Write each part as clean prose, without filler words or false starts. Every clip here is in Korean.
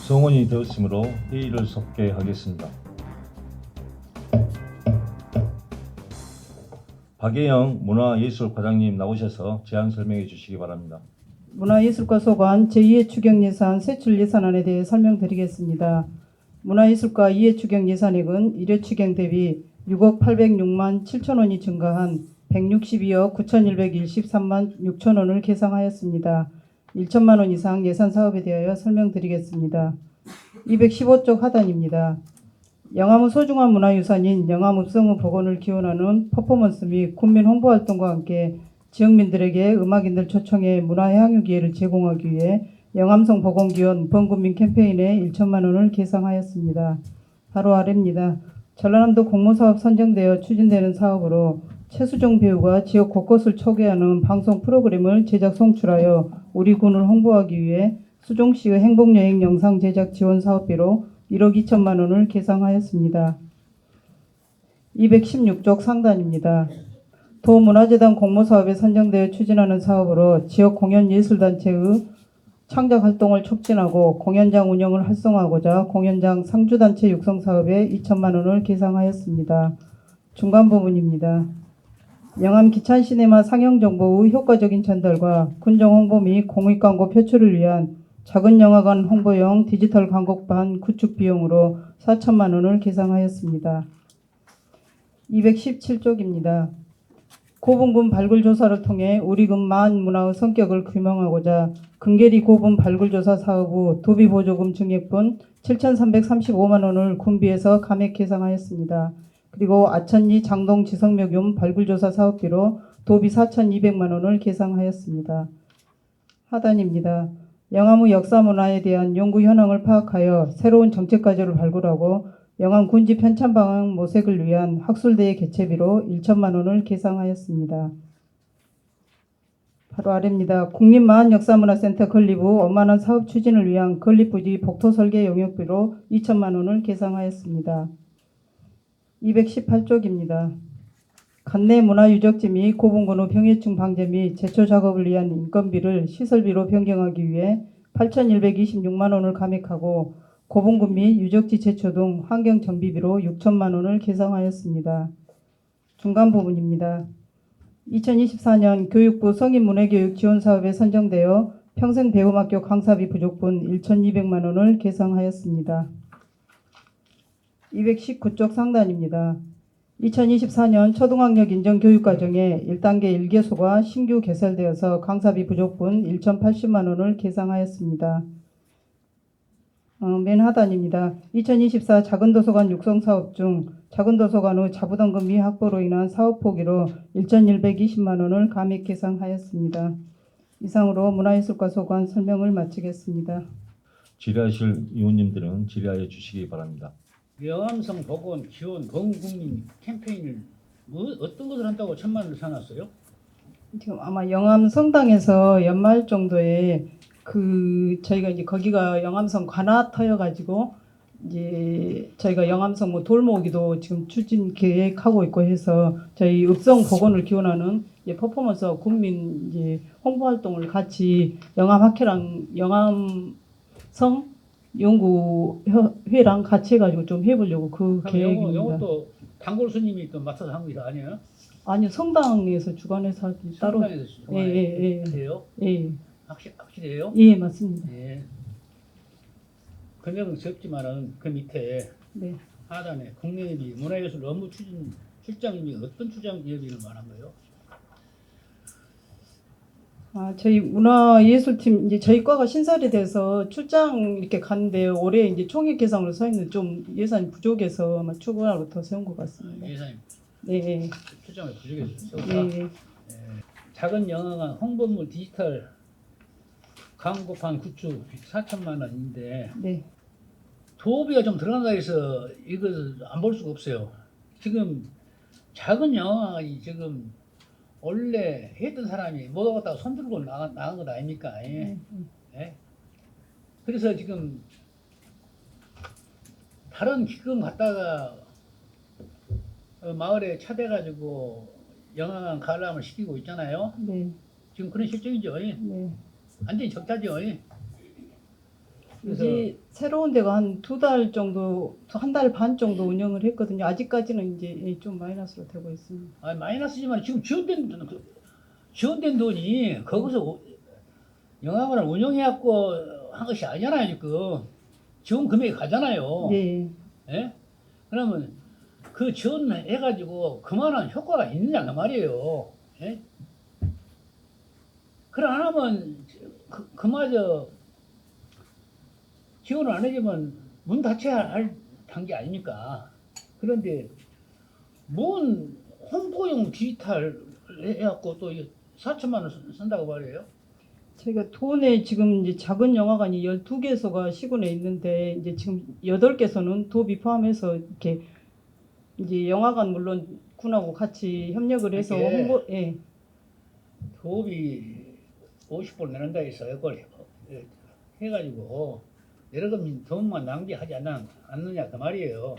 성원이 되었으므로 회의를 속개하겠습니다. 박예영 문화예술과장님 나오셔서 제안 설명해 주시기 바랍니다. 문화예술과 소관 제2회 추경 예산 세출 예산안에 대해 설명드리겠습니다. 문화예술과 2회 추경 예산액은 1회 추경 대비 6억 806만 7천 원이 증가한 162억 9,113만 6천 원을 계상하였습니다. 1천만 원 이상 예산 사업에 대하여 설명드리겠습니다. 215쪽 하단입니다. 영암의 소중한 문화유산인 영암읍성의 복원을 기원하는 퍼포먼스 및 군민 홍보활동과 함께 지역민들에게 음악인들 초청해 문화향유 기회를 제공하기 위해 영암성 복원기원 범군민 캠페인에 1천만 원을 계상하였습니다. 바로 아래입니다. 전라남도 공모사업 선정되어 추진되는 사업으로 최수종 배우가 지역 곳곳을 초대하는 방송 프로그램을 제작 송출하여 우리 군을 홍보하기 위해 수종시의 행복여행 영상 제작 지원 사업비로 1억 2천만 원을 계상하였습니다. 216쪽 상단입니다. 도문화재단 공모사업에 선정되어 추진하는 사업으로 지역 공연예술단체의 창작활동을 촉진하고 공연장 운영을 활성화하고자 공연장 상주단체 육성사업에 2천만 원을 계상하였습니다. 중간 부분입니다. 영암 기찬시네마 상영정보의 효과적인 전달과 군정 홍보 및 공익광고 표출을 위한 작은 영화관 홍보용 디지털 광고판 구축 비용으로 4천만 원을 계상하였습니다. 217쪽입니다. 고분군 발굴조사를 통해 우리 군 마을 문화의 성격을 규명하고자 금계리 고분 발굴조사 사업 후 도비보조금 증액분 7,335만 원을 군비에서 감액 계상하였습니다. 그리고 아천리 장동 지성묘균 발굴조사 사업비로 도비 4,200만 원을 계상하였습니다. 하단입니다. 영암의 역사문화에 대한 연구 현황을 파악하여 새로운 정책과제를 발굴하고 영암 군지 편찬 방향 모색을 위한 학술대회 개최비로 1천만 원을 계상하였습니다. 바로 아래입니다. 국립마흔역사문화센터 건립 후 원만한 사업 추진을 위한 건립부지 복토 설계 용역비로 2천만 원을 계상하였습니다. 218쪽입니다. 관내 문화유적지 및 고분군의 병해충 방제 및 제초 작업을 위한 인건비를 시설비로 변경하기 위해 8,126만 원을 감액하고 고분군 및 유적지 제초 등 환경 정비비로 6천만 원을 계상하였습니다. 중간 부분입니다. 2024년 교육부 성인문예교육 지원 사업에 선정되어 평생배움학교 강사비 부족분 1,200만 원을 계상하였습니다. 219쪽 상단입니다. 2024년 초등학력 인정 교육과정에 1단계 1개소가 신규 개설되어서 강사비 부족분 1,080만 원을 계상하였습니다. 맨 하단입니다. 2024 작은도서관 육성사업 중 작은도서관의 자부담금 미확보로 인한 사업 포기로 1,120만 원을 감액 계상하였습니다. 이상으로 문화예술과 소관 설명을 마치겠습니다. 질의하실 의원님들은 질의하여 주시기 바랍니다. 영암성 복원 기원 범국민 캠페인을 어떤 것을 한다고 1,000만 원을 사놨어요? 지금 아마 영암 성당에서 연말 정도에 저희가 이제 거기가 영암성 관아터여가지고 이제 저희가 영암성 뭐 돌모으기도 지금 추진 계획하고 있고 해서 저희 읍성 복원을 기원하는 퍼포먼스 국민 이제 홍보 활동을 같이 영암학회랑 영암성 연구회랑 같이 해가지고 좀 해보려고 그 계획입니다. 영어도 단골 스님이 또 맡아서 한 거 아니에요? 아니요, 성당에서 주관해서 따로. 성당에서 주관해요? 예. 확실해요? 예, 맞습니다. 예. 금액은 적지만은 그 밑에 네. 하단에 국내비 문화예술 업무 추진 출장비 어떤 출장비를 말한 거예요? 저희 문화예술팀 이제 저희 과가 신설이 돼서 출장 이렇게 갔는데 올해 이제 총액 계상으로 서 있는 좀 예산이 부족해서 아마 추가로 더 세운 것 같습니다. 예산이 네. 출장을 부족해서 네. 작은 영화관 홍보물 디지털 광고판 구축 4천만 원인데 네. 도비가 좀 들어간다 해서 이걸 안 볼 수가 없어요. 지금 작은 영화관이 지금 원래 했던 사람이 못 오갔다가 손들고 나간 것 아닙니까? 예. 예? 그래서 지금 다른 기금 갖다가 마을에 차대가지고 영화관 관람을 시키고 있잖아요. 네. 지금 그런 실정이죠. 네. 완전히 적자죠. 그래서 이제 새로운 데가 한 2달 정도, 1달 반 정도 운영을 했거든요. 아직까지는 이제 좀 마이너스로 되고 있습니다. 아니, 마이너스지만 지금 지원된 돈이 거기서 영화관을 운영해갖고 한 것이 아니잖아요, 지금. 지원 금액이 가잖아요. 네. 예? 그러면 그 지원해가지고 그만한 효과가 있느냐, 그 말이에요. 예? 그래, 안 하면 그마저 지원을 안 해주면 문 닫혀야 할 단계 아닙니까? 그런데 뭔 홍보용 디지털 해갖고 또 4천만 원 쓴다고 말이에요? 저희가 도내 지금 이제 작은 영화관이 12개소가 시군에 있는데 이제 지금 8개소는 도비 포함해서 이렇게 이제 영화관 물론 군하고 같이 협력을 해서 이게 홍보 예. 도업이 50불 내는다 해서 이걸 해가지고 여러 번 돈만 낭비하지 않느냐 그 말이에요.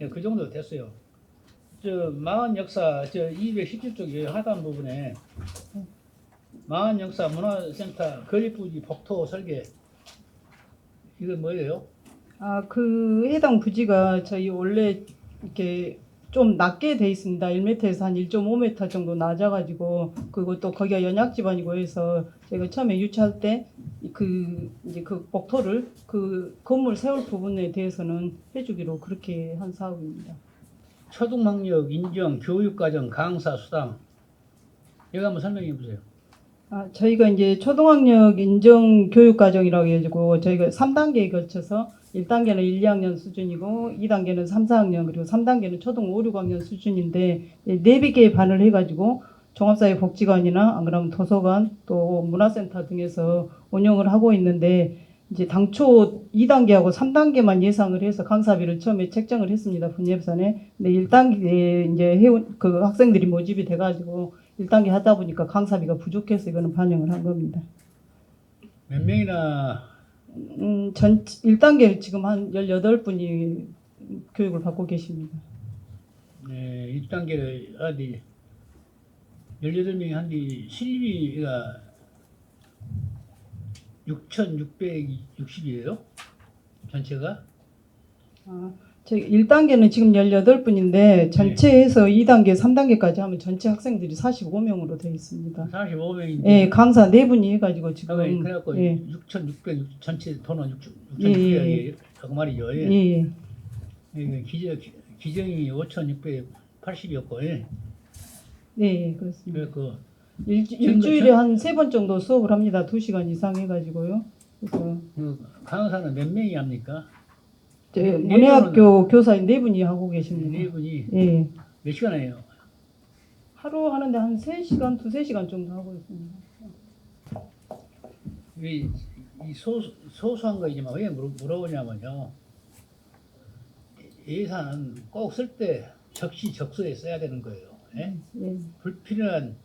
예, 그 정도 됐어요. 저 마흔 역사 저 217쪽 하단 부분에 마흔 역사 문화센터 거리부지 복토 설계 이건 뭐예요? 아, 그 해당 부지가 저희 원래 이렇게 좀 낮게 돼 있습니다. 1m에서 한 1.5m 정도 낮아가지고 그것도 거기가 연약 지반이고 해서 저희가 처음에 유치할 때 이제 그 복토를 그 건물 세울 부분에 대해서는 해주기로 그렇게 한 사업입니다. 초등학력 인정 교육과정 강사 수당 이거 한번 설명해 보세요. 아, 저희가 이제 초등학력 인정 교육 과정이라고 해가지고 저희가 3단계에 걸쳐서 1단계는 1, 2학년 수준이고 2단계는 3, 4학년 그리고 3단계는 초등 5, 6학년 수준인데 4개의 반을 해가지고 종합사회복지관이나 안 그러면 도서관 또 문화센터 등에서 운영을 하고 있는데 이제 당초 2단계하고 3단계만 예상을 해서 강사비를 처음에 책정을 했습니다. 분예예산에. 근데 1단계에 이제 해온 그 학생들이 모집이 돼가지고 1단계 하다 보니까 강사비가 부족해서 이거는 반영을 한 겁니다. 몇 명이나 1단계 지금 한 18분이 교육을 받고 계십니다. 네, 1단계를 어디 18명이 한뒤 실비가 6,660이에요? 전체가? 아, 저희 1단계는 지금 18분인데 전체에서 2단계, 3단계까지 하면 전체 학생들이 45명으로 되어 있습니다. 45명인데 예, 강사 4분이 해가지고 지금 그래갖고 예, 6,600 전체 돈은 6,600이 예. 그 말이죠. 예. 예, 기정이 5,680이었고 예. 예, 그렇습니다. 그 일주일에 한 3번 정도 수업을 합니다. 2시간 이상 해가지고요. 그래서 강사는 몇 명이 합니까? 문해학교 교사인 4분이 하고 계십니다. 네 분이 예. 몇 시간 해요? 하루 하는데 한 3시간, 2-3시간 정도 하고 있습니다. 이 소소한 거이지만 왜 물어보냐면요. 예산은 꼭 쓸 때 적시적소에 써야 되는 거예요. 예? 예. 불필요한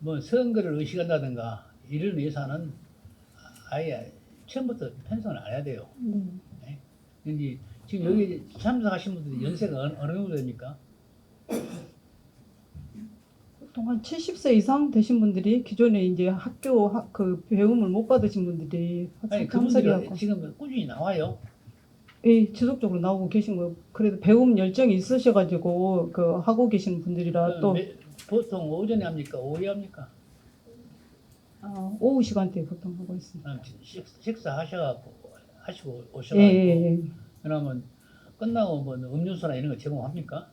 뭐 선거를 의식한다든가 이런 예산은 아예 처음부터 편성을 안 해야 돼요. 예? 근데 지금 여기 참석하신 분들이 연세가 어느 정도 됩니까? 보통 한 70세 이상 되신 분들이 기존에 이제 그 배움을 못 받으신 분들이 아니 참석이 그분들이 하고 지금 꾸준히 나와요. 예, 지속적으로 나오고 계신 거 그래도 배움 열정이 있으셔가지고 그 하고 계신 분들이라 또 보통 오전에 합니까? 오후에 합니까? 오후 시간대에 보통 하고 있습니다. 식사 하시고 예, 오셔가지고 예, 예. 그러면 끝나고 뭐 음료수나 이런 거 제공합니까?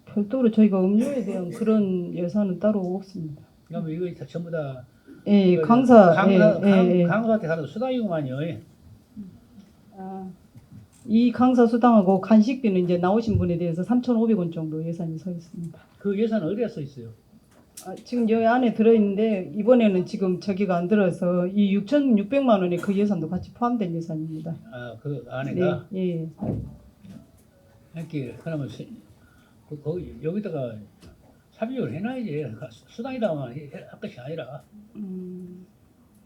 별도로 저희가 음료에 대한 그런 예산은 따로 없습니다. 그러면 이거 다 전부 다 예, 그 강사한테 가는 수당이구만요. 예. 이 강사 수당하고 간식비는 이제 나오신 분에 대해서 3,500원 정도 예산이 서 있습니다. 그 예산은 어디에 써 있어요? 지금 여기 안에 들어있는데 이번에는 지금 저기가 안 들어서 이 6,600만 원에 그 예산도 같이 포함된 예산입니다. 그 안에가 네, 예. 이렇게 그러면 거기 여기다가 삽입을 해놔야지. 수당이다만 할 것이 아니라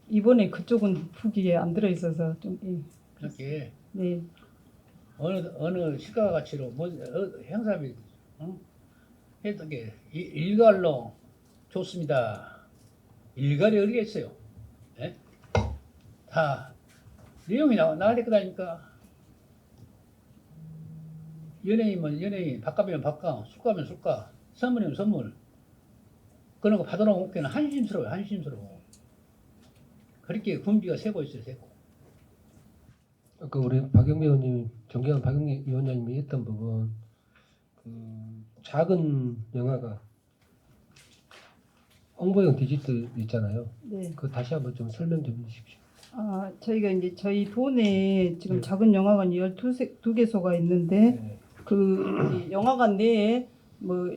이번에 그쪽은 후기에 안 들어있어서 좀 예. 이렇게 네. 어느 시가 가치로 뭐 행사비 했던 게 일괄로 좋습니다. 일괄이 어디겠어요? 예? 다 내용이 나갈 거다니까. 연예인이면 연예인, 밥값이면 밥값, 술값이면 술값, 선물이면 선물. 그런 거 받으러 오기는 한심스러워요, 한심스러워. 그렇게 군비가 세고 있어요, 세고. 아까 우리 박영미 의원님, 존경한 박영미 위원장님이 했던 부분, 그 작은 영화가 홍보용 디지털 있잖아요. 네. 그 다시 한번 좀 설명 좀 해주십시오. 저희가 이제 저희 도내에 지금 네. 작은 영화관이 12개소가 있는데 네. 이 영화관 내에 뭐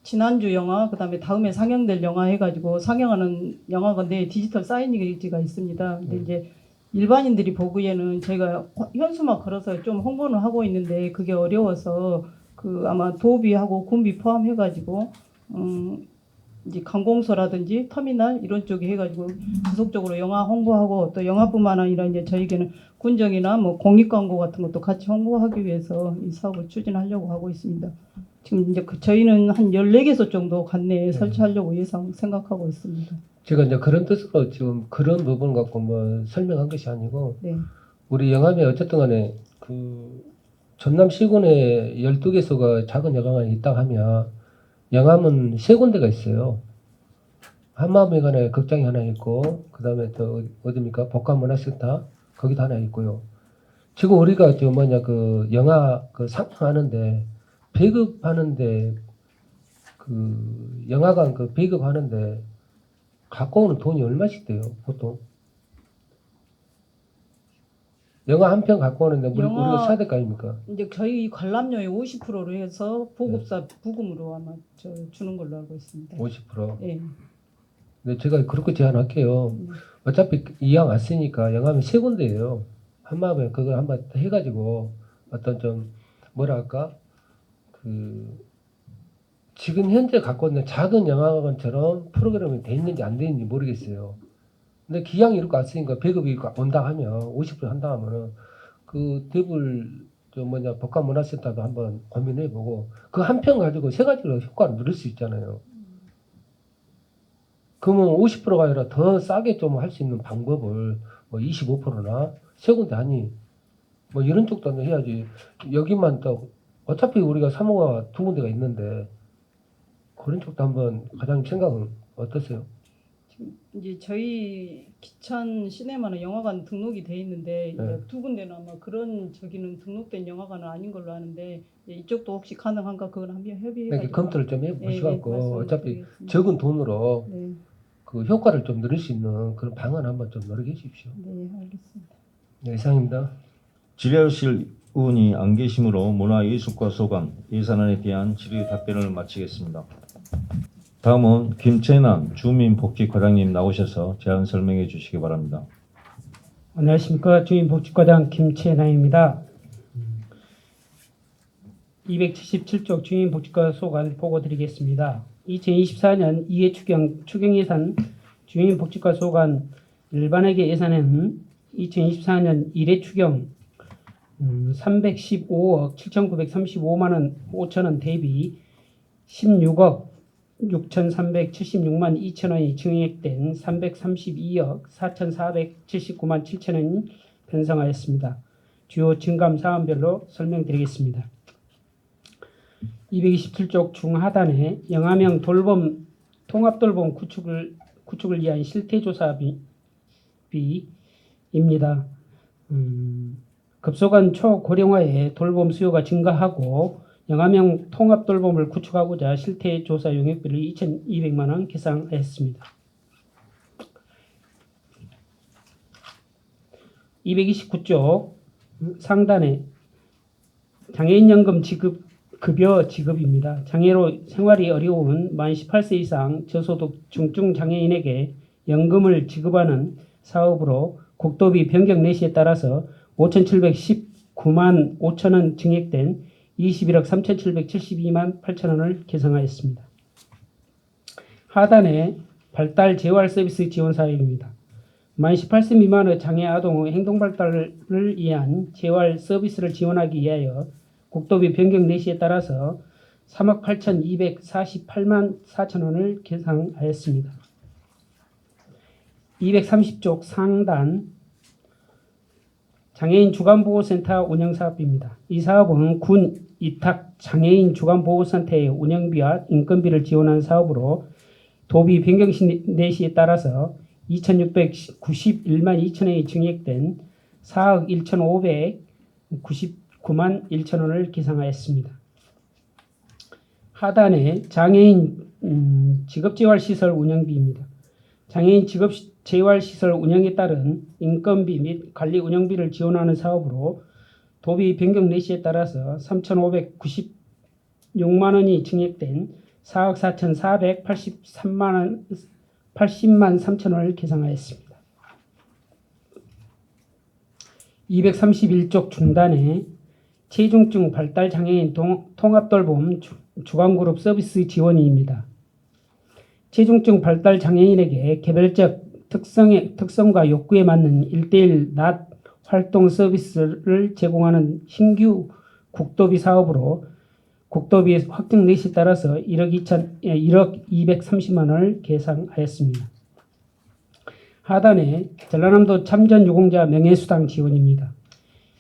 지난주 영화 그다음에 다음에 상영될 영화 해가지고 상영하는 영화관 내에 디지털 사이니지가 있습니다. 근데 이제 일반인들이 보기에는 저희가 현수막 걸어서 좀 홍보는 하고 있는데 그게 어려워서 그 아마 도비하고 군비 포함해가지고 이제 관공서라든지 터미널 이런 쪽에 해가지고 지속적으로 영화 홍보하고 또 영화뿐만 아니라 이제 저희에게는 군정이나 뭐 공익 광고 같은 것도 같이 홍보하기 위해서 이 사업을 추진하려고 하고 있습니다. 지금 이제 저희는 한 14개소 정도 관내에 설치하려고 생각하고 있습니다. 제가 이제 그런 뜻으로 지금 그런 부분 갖고 뭐 설명한 것이 아니고, 네. 우리 영암에 어쨌든 간에 그 전남 시군에 12개소가 작은 영화관이 있다 하면 영암은 3군데가 있어요. 한마음회관에 극장이 하나 있고, 그 다음에 또 어디입니까? 복합문화센터 거기도 하나 있고요. 지금 우리가 저 뭐냐 그 영화 그 상영하는데 배급하는데 그 영화관 그 배급하는데 갖고 오는 돈이 얼마씩 돼요 보통? 영화 한 편 갖고 오는데 우리가 사야 될 거 아닙니까? 이제 저희 관람료의 50%로 해서 부금으로 아마 주는 걸로 알고 있습니다. 50%. 예. 근데 제가 그렇게 제안할게요. 어차피 이왕 왔으니까 영화면 3군데예요. 한마음에 그걸 한번 해가지고 어떤 좀 뭐랄까 그 지금 현재 갖고 있는 작은 영화관처럼 프로그램이 돼 있는지 안 돼 있는지 모르겠어요. 근데 기왕 이렇게 왔으니까 배급이 온다 하면 50% 한다 하면은 그 대불 저 뭐냐 복합문화센터도 한번 고민해보고 그 한 편 가지고 3가지로 효과를 누릴 수 있잖아요. 그러면 50%가 아니라 더 싸게 좀 할 수 있는 방법을 뭐 25%나 3군데 하니 뭐 이런 쪽도 한번 해야지. 여기만 또 어차피 우리가 사모가 2군데가 있는데 그런 쪽도 한번 과장님 생각은 어떠세요? 이제 저희 기천 시네마는 영화관 등록이 돼 있는데 네. 2군데는 아마 그런 저기는 등록된 영화관은 아닌 걸로 아는데 이쪽도 혹시 가능한가 그건 한번 협의해 그러니까 검토를 좀 해보시고 어차피 적은 돈으로 네, 그 효과를 좀 누릴 수 있는 그런 방안 한번 좀 노력해 주십시오. 네 알겠습니다. 네, 이상입니다. 질의하실 의원이 안 계시므로 문화예술과 소관 예산안에 대한 질의 답변을 마치겠습니다. 다음은 김채남 주민복지과장님 나오셔서 제안 설명해 주시기 바랍니다. 안녕하십니까. 주민복지과장 김채남입니다. 277쪽 주민복지과 소관 보고 드리겠습니다. 2024년 2회 추경 예산 주민복지과 소관 일반회계 예산에는 2024년 1회 추경 315억 7,935만 원 5천 원 대비 16억 6,376만 2천 원이 증액된 332억 4,479만 7천 원이 편성하였습니다. 주요 증감 사안별로 설명드리겠습니다. 227쪽 중하단에 영암형 돌봄 통합돌봄 구축을 위한 실태조사비입니다. 급속한 초고령화에 돌봄 수요가 증가하고 영암형 통합돌봄을 구축하고자 실태조사 용역비를 2,200만 원 계상하였습니다. 229쪽 상단에 장애인연금 급여 지급입니다. 장애로 생활이 어려운 만 18세 이상 저소득 중증 장애인에게 연금을 지급하는 사업으로 국도비 변경 내시에 따라서 5,719만 5천 원 증액된 21억 3,772만 8천 원을 계상하였습니다. 하단에 발달 재활 서비스 지원 사항입니다. 만 18세 미만의 장애 아동의 행동 발달을 위한 재활 서비스를 지원하기 위하여 국도비 변경 내시에 따라서 3억 8,248만 4천 원을 계상하였습니다. 230쪽 상단 장애인 주간보호센터 운영사업입니다. 이 사업은 군 위탁 장애인 주간보호센터의 운영비와 인건비를 지원하는 사업으로 도비 변경 내시에 따라서 2,691만 2천원이 증액된 4억 1,599만 1천원을 계상하였습니다. 하단에 장애인 직업재활시설 운영비입니다. 장애인 직업재활시설 운영에 따른 인건비 및 관리 운영비를 지원하는 사업으로 도비 변경 내시에 따라서 3,596만 원이 증액된 4억 4,483만 80만 3천 원을 계상하였습니다. 231쪽 중단에 체중증 발달 장애인 통합돌봄 주간그룹 서비스 지원입니다. 체중증 발달 장애인에게 개별적 특성과 욕구에 맞는 1:1 낮 활동 서비스를 제공하는 신규 국도비 사업으로 국도비 확정 내시에 따라서 1억 230만 원을 계상하였습니다. 하단에 전라남도 참전 유공자 명예수당 지원입니다.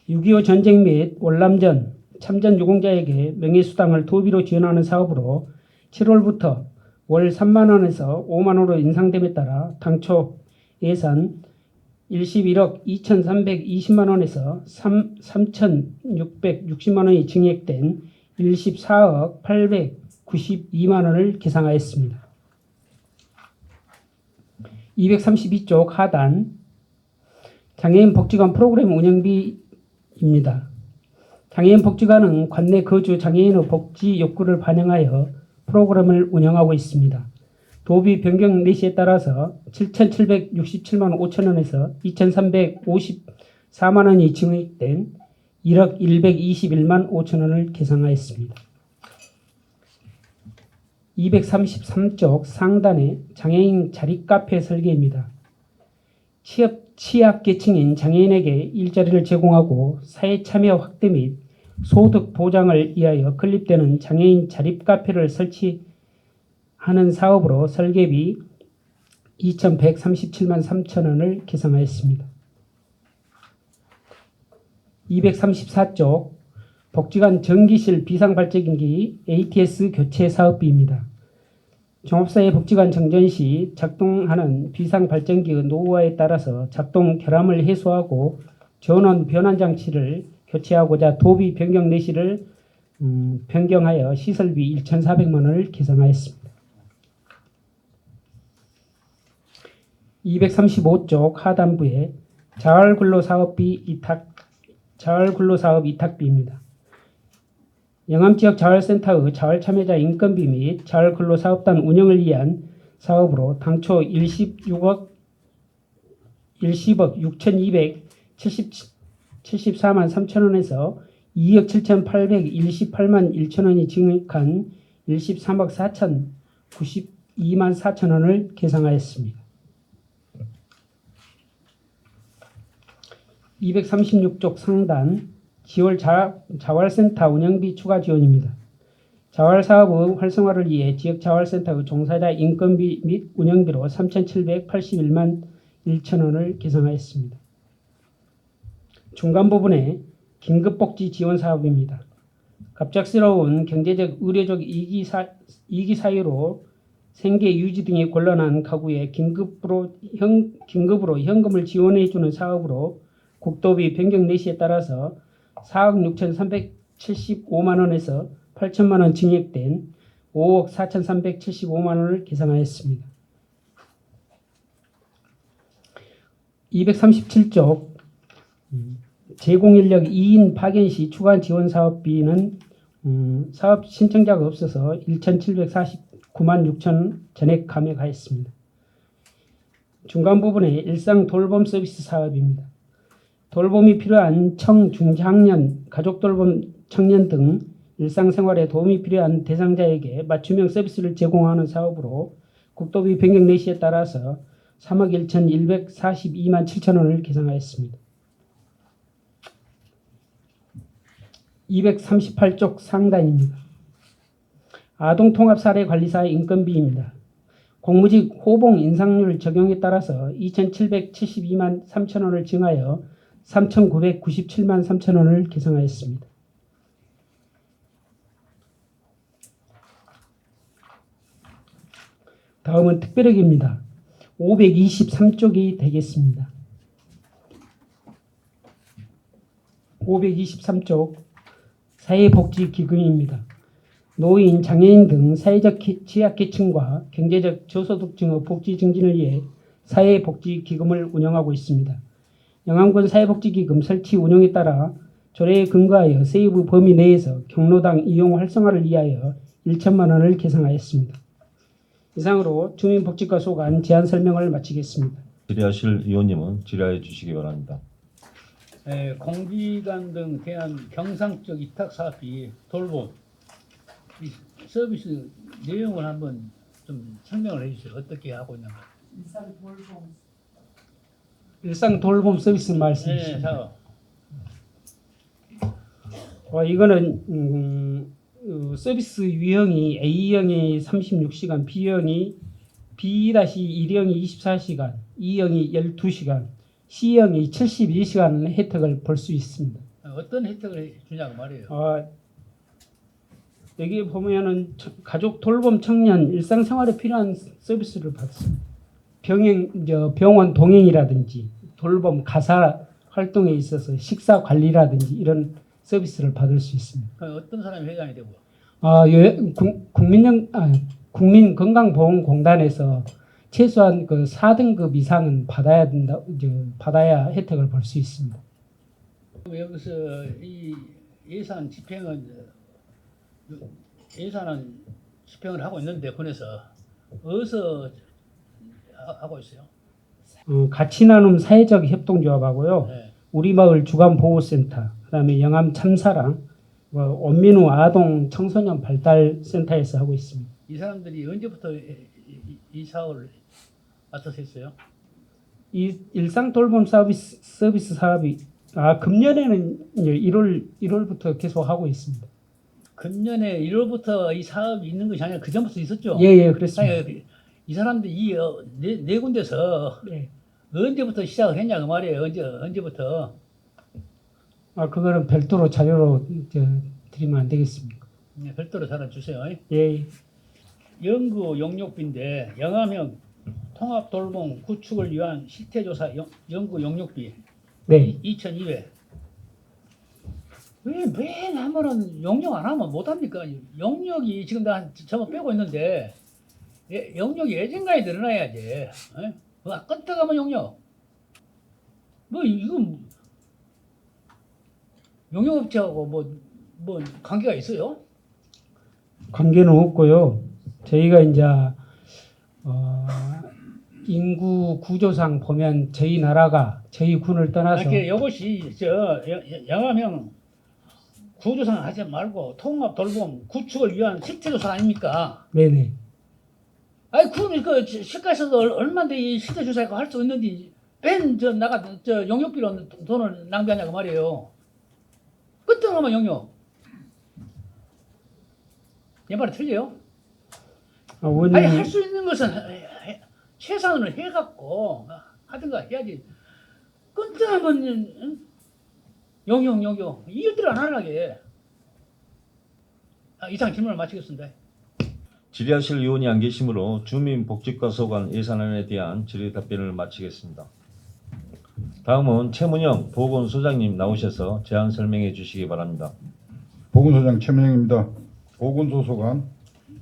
6.25 전쟁 및 월남전 참전 유공자에게 명예수당을 도비로 지원하는 사업으로 7월부터 월 3만 원에서 5만 원으로 인상됨에 따라 당초 예산 11억 2,320만 원에서 3,660만 원이 증액된 14억 892만 원을 계상하였습니다. 232쪽 하단 장애인 복지관 프로그램 운영비입니다. 장애인 복지관은 관내 거주 장애인의 복지 욕구를 반영하여 프로그램을 운영하고 있습니다. 도비 변경 내시에 따라서 7,767만 5천 원에서 2,354만 원이 증액된 1억 121만 5천 원을 계상하였습니다. 233쪽 상단에 장애인 자립카페 설계입니다. 취약계층인 장애인에게 일자리를 제공하고 사회 참여 확대 및 소득 보장을 위하여 건립되는 장애인 자립카페를 설치하는 사업으로 설계비 2,137만 3천 원을 계상하였습니다. 234쪽 복지관 전기실 비상발전기 ATS 교체 사업비입니다. 종합사회복지관 정전 시 작동하는 비상발전기의 노후화에 따라서 작동 결함을 해소하고 전원 변환 장치를 교체하고자 도비 변경 내시를 변경하여 시설비 1,400만 원을 계상하였습니다. 235쪽 하단부에 자활근로사업 위탁비입니다. 영암지역 자활센터의 자활참여자 인건비 및 자활근로사업단 운영을 위한 사업으로 당초 10억 6,274만 3천 원에서 2억 7,828만 1천 원이 증액한 13억 4,092만 4천 원을 계상하였습니다. 236쪽 상단 지월 자활센터 운영비 추가 지원입니다. 자활사업의 활성화를 위해 지역자활센터의 종사자 인건비 및 운영비로 3,781만 1천 원을 계상하였습니다. 중간 부분에 긴급복지 지원 사업입니다. 갑작스러운 경제적, 의료적 이기 사유로 생계 유지 등이 곤란한 가구에 긴급으로 현금을 지원해주는 사업으로 국도비 변경 내시에 따라서 4억 6,375만 원에서 8천만 원 증액된 5억 4,375만 원을 계상하였습니다. 237쪽 제공인력 2인 파견 시 추가 지원 사업비는 사업 신청자가 없어서 1,749만 6천 전액 감액하였습니다. 중간 부분에 일상 돌봄 서비스 사업입니다. 돌봄이 필요한 청중장년, 가족돌봄 청년 등 일상생활에 도움이 필요한 대상자에게 맞춤형 서비스를 제공하는 사업으로 국도비 변경 내시에 따라서 3억 1,142만 7천 원을 계상하였습니다. 238쪽 상단입니다. 아동통합사례관리사 인건비입니다. 공무직 호봉 인상률 적용에 따라서 2,772만 3천 원을 증하여 3,997만 3천 원을 계상하였습니다. 다음은 특별회계입니다. 523쪽이 되겠습니다. 523쪽 사회복지기금입니다. 노인, 장애인 등 사회적 취약계층과 경제적 저소득층의 복지 증진을 위해 사회복지기금을 운영하고 있습니다. 영암군 사회복지기금 설치 운영에 따라 조례에 근거하여 세이브 범위 내에서 경로당 이용 활성화를 위하여 1천만 원을 계상하였습니다. 이상으로 주민복지과 소관 제안 설명을 마치겠습니다. 질의하실 의원님은 질의해 주시기 바랍니다. 공기관 등 대한 경상적 위탁 사업비 돌봄 이 서비스 내용을 한번 좀 설명을 해주세요. 어떻게 하고 있는가? 일상 돌봄 서비스 네, 말씀이십니다. 자, 이거는 서비스 유형이 A형이 36시간, B형이 B-1형이 24시간, E형이 12시간, C형이 72시간 혜택을 볼 수 있습니다. 어떤 혜택을 주냐고 말이에요. 여기 보면은 가족 돌봄 청년 일상생활에 필요한 서비스를 받습니다. 병원 동행이라든지 돌봄 가사 활동에 있어서 식사 관리라든지 이런 서비스를 받을 수 있습니다. 어떤 사람이 회장이 되고? 국민건강보험공단에서 최소한 그 4등급 이상은 받아야 혜택을 볼 수 있습니다. 여기서 이 예산은 집행을 하고 있는데 군에서 어디서 하고 있어요? 가치나눔 사회적 협동조합하고요. 네. 우리마을 주간보호센터, 그다음에 영암 참사랑, 원민우 아동 청소년 발달센터에서 하고 있습니다. 이 사람들이 언제부터 이 사업을 맡아서 했어요? 이 일상 돌봄 서비스 사업이 금년에는 이제 1월부터 계속 하고 있습니다. 금년에 1월부터 이 사업이 있는 것이 아니라 그 전부터 있었죠? 예, 그렇습니다. 아니, 이 사람들이 네 군데서 네. 언제부터 시작을 했냐 그 말이에요. 언제부터? 그거는 별도로 자료로 드리면 안 되겠습니까? 네, 별도로 전화 주세요. 예. 영구 용역비인데 영암형 통합 돌봄 구축을 위한 실태조사 영구 용역비 네. 2,200. 왜 하면은 용역 안 하면 못 합니까? 용역이 지금 다 저번 빼고 있는데 용역이 예전까지 늘어나야지. 끄떡하면 용역. 이거 용역업체하고 뭐 관계가 있어요? 관계는 없고요. 저희가 이제 인구 구조상 보면 저희 나라가 저희 군을 떠나서 이것이 영암형 구조상 하지 말고 통합 돌봄 구축을 위한 실태조사 아닙니까? 네네. 아니 그럼 그 시가에서도 얼마인데 이 실태조사 할 수 있는데 용역비로 돈을 낭비하냐고 말이에요. 끄떡하면 용역. 내 말이 틀려요? 의원님, 아니 할 수 있는 것은 최선을 해갖고 하든가 해야지. 끈적하면 용역 이것들 안 하려게. 이상 질문을 마치겠습니다. 질의하실 의원이 안 계시므로 주민복지과 소관 예산안에 대한 질의 답변을 마치겠습니다. 다음은 최문영 보건소장님 나오셔서 제안 설명해 주시기 바랍니다. 보건소장 최문영입니다. 보건소 소관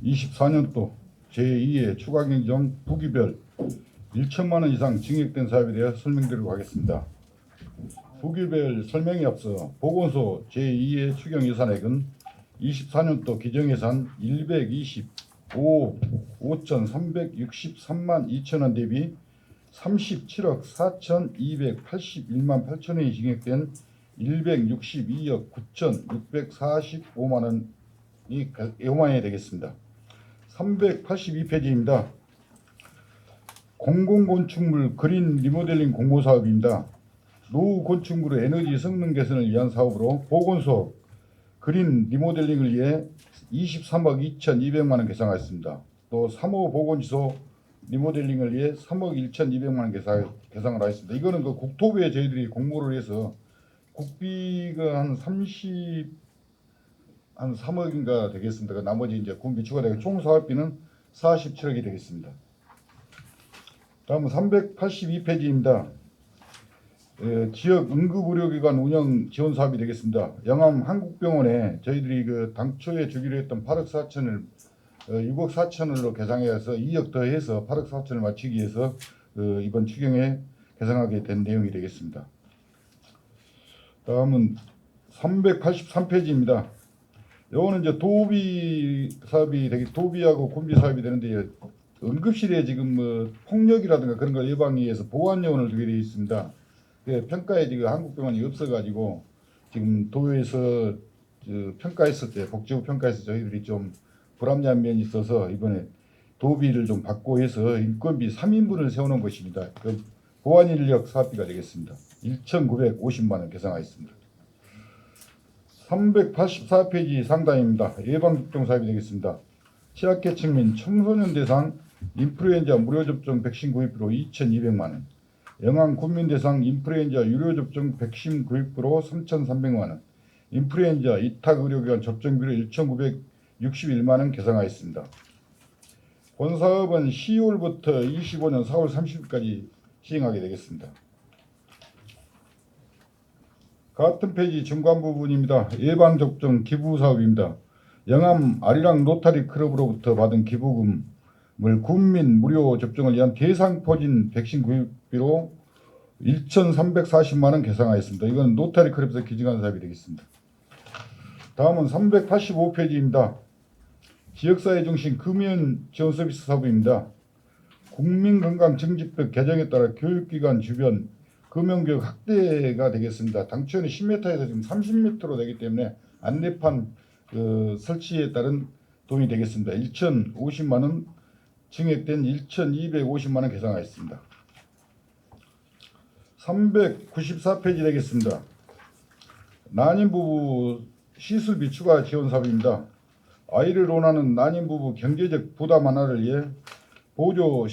24년도 제2의 추가경정 부기별 1천만 원 이상 증액된 사업에 대해 설명드리도록 하겠습니다. 부기별 설명에 앞서 보건소 제2의 추경 예산액은 24년도 기정예산 125억 5,363만 2천 원 대비 37억 4,281만 8천 원이 증액된 162억 9,645만 원이 되겠습니다. 382페이지입니다. 공공건축물 그린 리모델링 공모사업입니다. 노후 건축물의 에너지 성능 개선을 위한 사업으로 보건소 그린 리모델링을 위해 23억 2,200만 원 계상하였습니다. 또 3호 보건지소 리모델링을 위해 3억 1,200만 원 계상을 하였습니다. 이거는 그 국토부에 저희들이 공모를 해서 국비가 한 3억인가 되겠습니다. 그 나머지 이제 군비 추가되고 총 사업비는 47억이 되겠습니다. 다음은 382페이지입니다. 지역 응급의료기관 운영 지원 사업이 되겠습니다. 영암 한국병원에 저희들이 그 당초에 주기로 했던 8억 4천을 6억 4천으로 계상해서 2억 더해서 8억 4천을 마치기 위해서 이번 추경에 계상하게 된 내용이 되겠습니다. 다음은 383페이지입니다. 요거는 이제 도비 사업이 도비하고 군비 사업이 되는데 응급실에 지금 뭐 폭력이라든가 그런 걸 예방하기 위해서 보안 요원을 두게 되어 있습니다. 평가에 지금 한국병원이 없어가지고 지금 도에서 평가했을 때 복지부 평가에서 저희들이 좀 불합리한 면이 있어서 이번에 도비를 좀 받고 해서 인건비 3인분을 세워놓은 것입니다. 그 보안 인력 사업비가 되겠습니다. 1,950만 원 계상하였습니다. 384페이지 상단입니다. 예방접종 사업이 되겠습니다. 취약계층 및 청소년 대상 인플루엔자 무료 접종 백신 구입비로 2,200만 원, 영암 국민 대상 인플루엔자 유료 접종 백신 구입비로 3,300만 원, 인플루엔자 위탁 의료기관 접종비로 1,961만 원 계상하였습니다. 본 사업은 10월부터 25년 4월 30일까지 시행하게 되겠습니다. 같은 페이지 중간 부분입니다. 예방접종 기부 사업입니다. 영암 아리랑 로타리 클럽으로부터 받은 기부금을 국민 무료 접종을 위한 대상 포진 백신 구입비로 1,340만 원 계상하였습니다. 이건 로타리 클럽에서 기증한 사업이 되겠습니다. 다음은 385페이지입니다. 지역사회 중심 금연 지원 서비스 사업입니다. 국민건강증진법 개정에 따라 교육기관 주변 금연교육 확대가 되겠습니다. 당초에는 10m에서 지금 30m로 되기 때문에 안내판 설치에 따른 돈이 되겠습니다. 1,050만 원 증액된 1,250만 원 계상하였습니다. 394페이지 되겠습니다. 난임부부 시술비 추가 지원 사업입니다. 아이를 원하는 난임부부 경제적 부담 완화를 위해 보조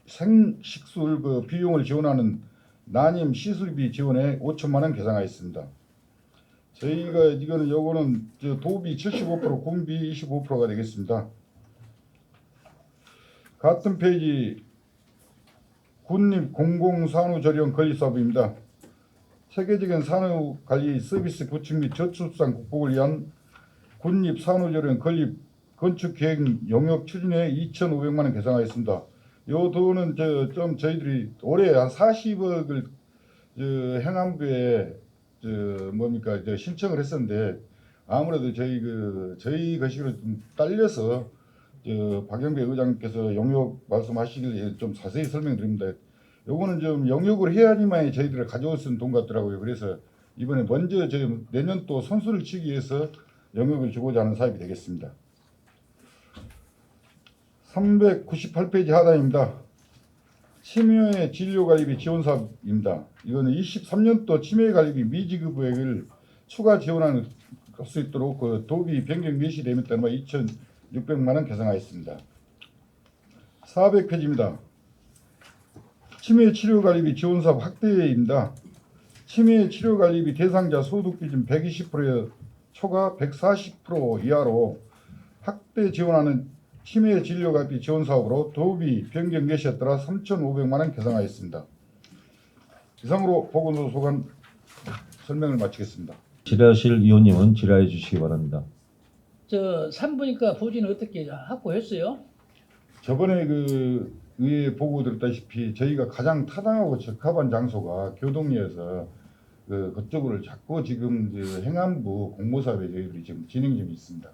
생식술 비용을 지원하는 난임 시술비 지원에 5천만 원 계상하였습니다. 저희가 요거는 도비 75% 군비 25%가 되겠습니다. 같은 페이지 군립 공공산후조리원 건립 사업입니다. 세계적인 산후관리 서비스 구축 및 저출산 극복을 위한 군립 산후조리원 건립 건축 계획 용역 추진에 2,500만 원 계상하였습니다. 요 돈은 좀 저희들이 올해 한 40억을 행안부에 신청을 했었는데 아무래도 저희 것으로 좀 딸려서 박영배 의장께서 용역 말씀하시길 좀 자세히 설명드립니다. 요거는 좀 용역을 해야지만 저희들을 가져올 수 있는 돈 같더라고요. 그래서 이번에 먼저 내년 또 선수를 치기 위해서 용역을 주고자 하는 사업이 되겠습니다. 398페이지 하단입니다. 치매 진료관리비 지원 사업입니다. 이거는 23년도 치매관리비 미지급액을 추가 지원할 수 있도록 도비 변경 명시되면 따라 2,600만 원 계상하였습니다. 400페이지입니다. 치매 치료관리비 지원 사업 확대입니다. 치매 치료관리비 대상자 소득 기준 120%에 초과 140% 이하로 확대 지원하는 치매 진료관리비 지원 사업으로 도비 변경 예시에 따라 3,500만 원 계상하였습니다. 이상으로 보건소 소관 설명을 마치겠습니다. 질의하실 위원님은 질의해 주시기 바랍니다. 산부인과 부지는 어떻게 확보했어요? 저번에 의회 보고 들었다시피 저희가 가장 타당하고 적합한 장소가 교동리에서 그쪽을 자꾸 지금 행안부 공모사업에 저희들이 지금 진행 중에 있습니다.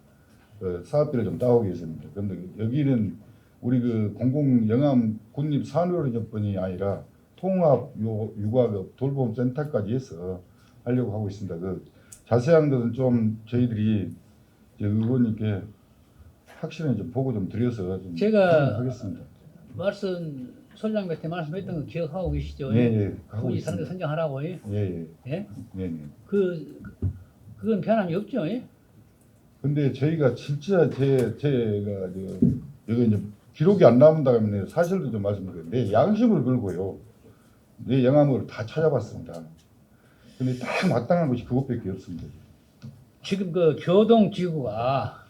사업비를 좀 따오기 위해서입니다. 그런데 여기는 우리 공공 영암 군립 산후조리원뿐이 아니라 통합 육아 돌봄 센터까지 해서 하려고 하고 있습니다. 자세한 것은 좀 저희들이 의원님께 확실히 좀 보고 좀 드려서 좀 제가 하겠습니다. 설장한테 말씀했던 거 기억하고 계시죠? 네, 하고 부지 있습니다. 사는 데 선정하라고. 예. 예? 네. 그건 변함이 없죠? 예? 근데 저희가 진짜 제가 여기 이제 기록이 안 나온다면 사실도 좀 말씀드려요. 내 양심을 걸고요. 내 영암을 다 찾아봤습니다. 근데 딱 마땅한 것이 그것밖에 없습니다. 지금 그 교동지구가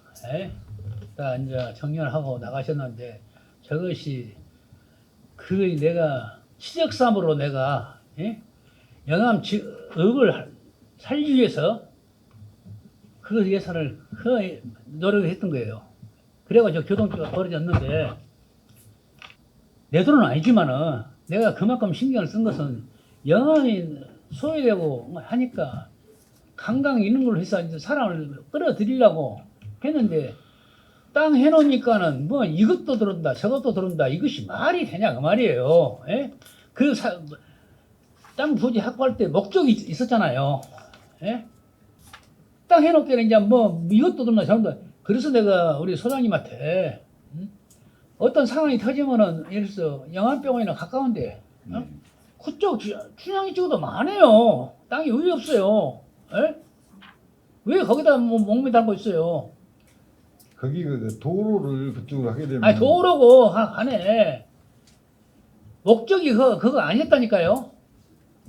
다 이제 정년하고 나가셨는데 저것이 그 내가 치적삼으로 내가 영암 읍을 살기 위해서 그 예산을 그 노력을 했던 거예요. 그래가지고 교동지구가 벌어졌는데 내 돈은 아니지만은 내가 그만큼 신경을 쓴 것은 영암이 소외되고 하니까 강강 있는 걸로 해서 이제 사람을 끌어들이려고 했는데 땅 해놓으니까는 뭐 이것도 들어온다 저것도 들어온다 이것이 말이 되냐 그 말이에요. 예? 땅 부지 확보할 때 목적이 있었잖아요. 예? 땅 해놓기에는 이제 뭐 이것도 들어온다 저것도 그래서 내가 우리 소장님한테 어떤 상황이 터지면은 예를 들어서 영암병원이나 가까운데 그쪽 춘향이 찍어도 많아요. 땅이 왜 없어요? 에? 왜 거기다 뭐 목매 달고 있어요? 거기 그 도로를 그쪽으로 하게 되면 아니 도로고 하네. 목적이 그거 아니었다니까요.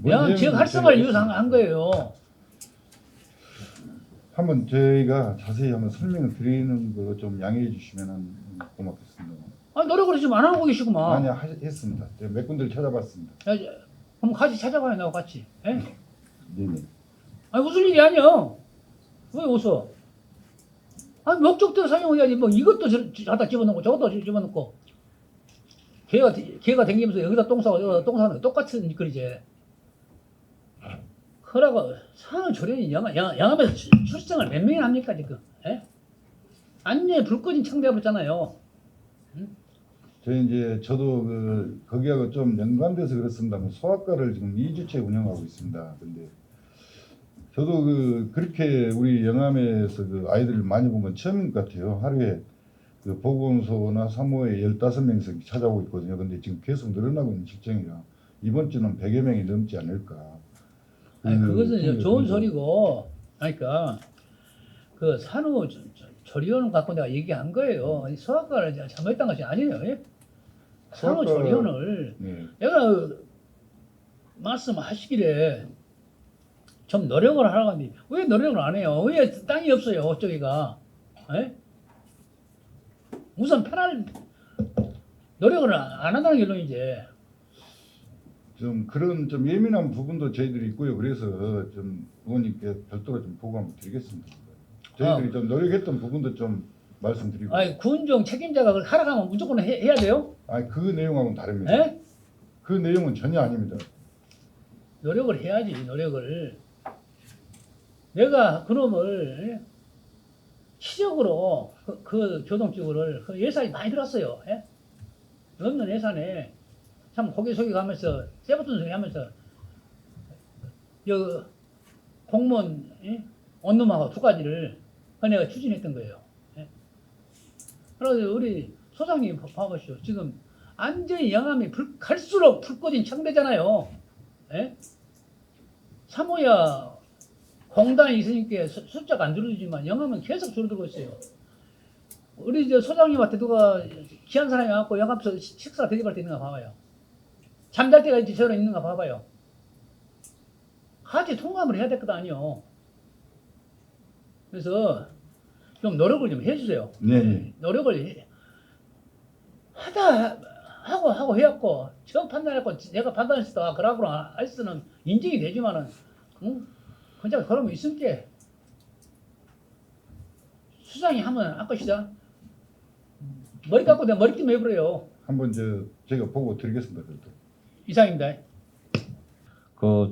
영암 지역 활성화를 위해서 한 거예요. 한번 저희가 자세히 한번 설명을 드리는 거 좀 양해해 주시면 고맙겠습니다. 아니 노력을 지금 안 하고 계시구만. 아니야 했습니다. 제가 몇 군데를 찾아봤습니다. 야, 그럼 같이 찾아가요 나하고 같이. 에? 네네. 아니 웃을 일이 아니야. 왜 웃어? 아니 목적대로 사용해야지 뭐 이것도 갖다 집어넣고 저것도 집어넣고 개가 댕기면서 여기다 똥 싸고 여기다 똥 싸는 거 똑같은 짓거리지. 그러고 산후조리원이 영암에서 출생을 몇 명이나 합니까 지금? 에? 완전히 불꽃인 창대해버렸잖아요. 저희 이제 저도 거기하고 좀 연관돼서 그렇습니다만 소아과를 지금 2주째 운영하고 있습니다. 근데 저도 그렇게 우리 영암에서 아이들을 많이 본 건 처음인 것 같아요. 하루에 보건소나 사무에 15명씩 찾아오고 있거든요. 근데 지금 계속 늘어나고 있는 직정이라 이번 주는 100여 명이 넘지 않을까. 아니 그것은 좋은 소리고, 그러니까 그 산후조리원을 갖고 내가 얘기한 거예요. 소아과를 잘못했던 것이 아니에요. 예? 산후조리원을 내가 말씀하시기래 좀 노력을 하라고 하는데 왜 노력을 안 해요? 왜 땅이 없어요? 저기가 예? 우선 편할 노력을 안 한다는 결론이지. 좀 그런 좀 예민한 부분도 저희들이 있고요. 그래서 좀 의원님께 별도로 좀 보고 한번 드리겠습니다. 저희들이 좀 노력했던 부분도 좀 말씀드리고. 아니 군종 책임자가 그걸 하라고 하면 무조건 해야 돼요? 아니 그 내용하고는 다릅니다. 예? 그 내용은 전혀 아닙니다. 노력을 해야지 노력을. 내가 그놈을 시적으로 그 교동지구를 그 예산이 많이 들었어요. 예? 없는 예산에 참 고개 속에 가면서 쇠붙은 소리 하면서 공무원 원룸하고 두 가지를 내가 추진했던 거예요. 예? 그래서 우리 소장님 봐보시오. 지금 완전히 영암이 갈수록 불꽃인 창대잖아요. 예? 사모야 공단이 있으니까 숫자가 안 줄어들지만 영암은 계속 줄어들고 있어요. 우리 소장님한테 누가 귀한 사람이 와갖고 영암에서 식사 대접할 때 있는가 봐봐요. 잠잘 때가 이제 저런 있는가 봐봐요. 같이 통감을 해야 될 것 아니요. 그래서 좀 노력을 좀 해주세요. 네. 노력을 하고 해갖고 처음 판단했고 내가 판단했을 때 그러고 할 수는 인정이 되지만은 그냥 그러면 있을게. 수장이 하면 할 것이다. 머리 깎고 내가 머리띠 해버려요. 한번 제가 보고 드리겠습니다. 그래도. 이상입니다.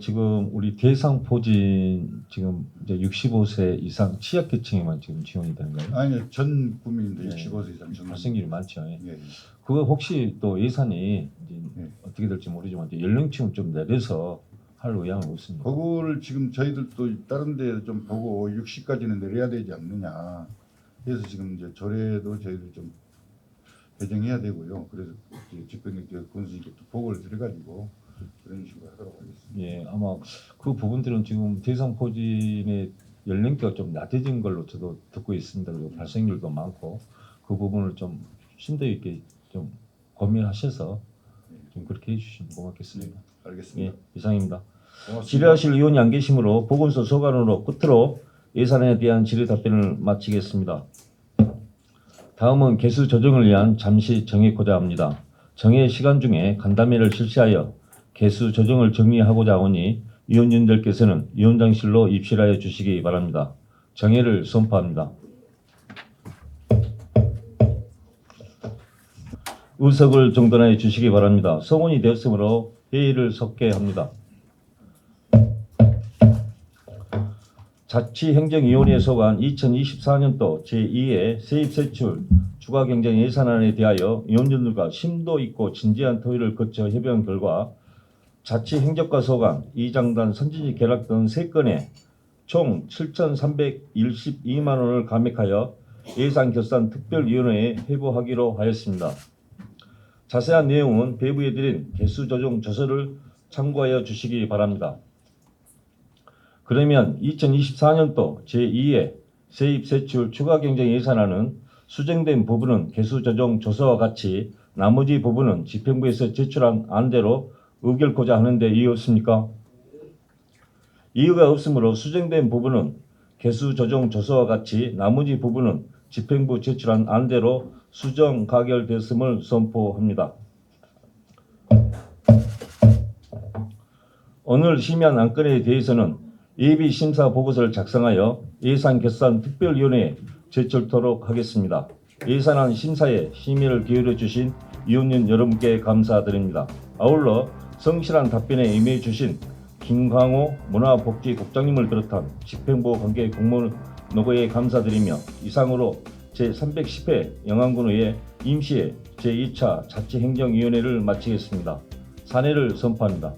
지금 우리 대상 포진 지금 이제 65세 이상 취약계층에만 지금 지원이 되는 거예요? 아니 전 국민인데 네. 65세 이상 전 발생률이 많죠. 예. 그거 혹시 또 예산이 이제 네. 어떻게 될지 모르지만 이제 연령층 좀 내려서 할 의향은 없습니다. 그거를 지금 저희들도 다른 데 좀 보고 60까지는 내려야 되지 않느냐. 그래서 지금 이제 조례도 저희들 좀 배정해야 되고요. 그래서 집행력 군수님께 또 보고를 드려가지고 그런 식으로 하도록 하겠습니다. 예, 아마 그 부분들은 지금 대상 포진의 연령대가 좀 낮아진 걸로 저도 듣고 있습니다. 그리고 발생률도 많고 그 부분을 좀 심도 있게 좀 고민하셔서 좀 그렇게 해주시면 고맙겠습니다. 알겠습니다. 예, 이상입니다. 고맙습니다. 질의하실 의원이 안 계시므로 보건소 소관으로 끝으로 예산에 대한 질의 답변을 마치겠습니다. 다음은 개수 조정을 위한 잠시 정의코자 합니다. 정의 시간 중에 간담회를 실시하여 개수 조정을 정리하고자 하오니 위원님들께서는 위원장실로 입실하여 주시기 바랍니다. 정의를 선포합니다. 의석을 정돈하여 주시기 바랍니다. 성원이 되었으므로 회의를 속개합니다. 자치행정위원회에 소관 2024년도 제2회 세입세출 주가경쟁 예산안에 대하여 위원님들과 심도 있고 진지한 토의를 거쳐 협의한 결과 자치행정과 소관, 이장단, 선진지 결합 등 3건에 총 7,312만 원을 감액하여 예산결산특별위원회에 회부하기로 하였습니다. 자세한 내용은 배부해 드린 개수조정 조서를 참고하여 주시기 바랍니다. 그러면 2024년도 제2회 세입세출 추가경쟁 예산안은 수정된 부분은 개수조정 조서와 같이 나머지 부분은 집행부에서 제출한 안대로 의결코자 하는데 이유 없습니까? 이유가 없으므로 수정된 부분은 개수조정 조서와 같이 나머지 부분은 집행부 제출한 안대로 수정 가결됐음을 선포합니다. 오늘 심의한 안건에 대해서는 예비심사 보고서를 작성하여 예산결산특별위원회에 제출토록 하겠습니다. 예산안 심사에 심의를 기울여 주신 위원님 여러분께 감사드립니다. 아울러 성실한 답변에 임해 주신 김광호 문화복지국장님을 비롯한 집행부 관계 공무원 노고에 감사드리며 이상으로 제310회 영안군의회 임시회 제2차 자치행정위원회를 마치겠습니다. 사내를 선포합니다.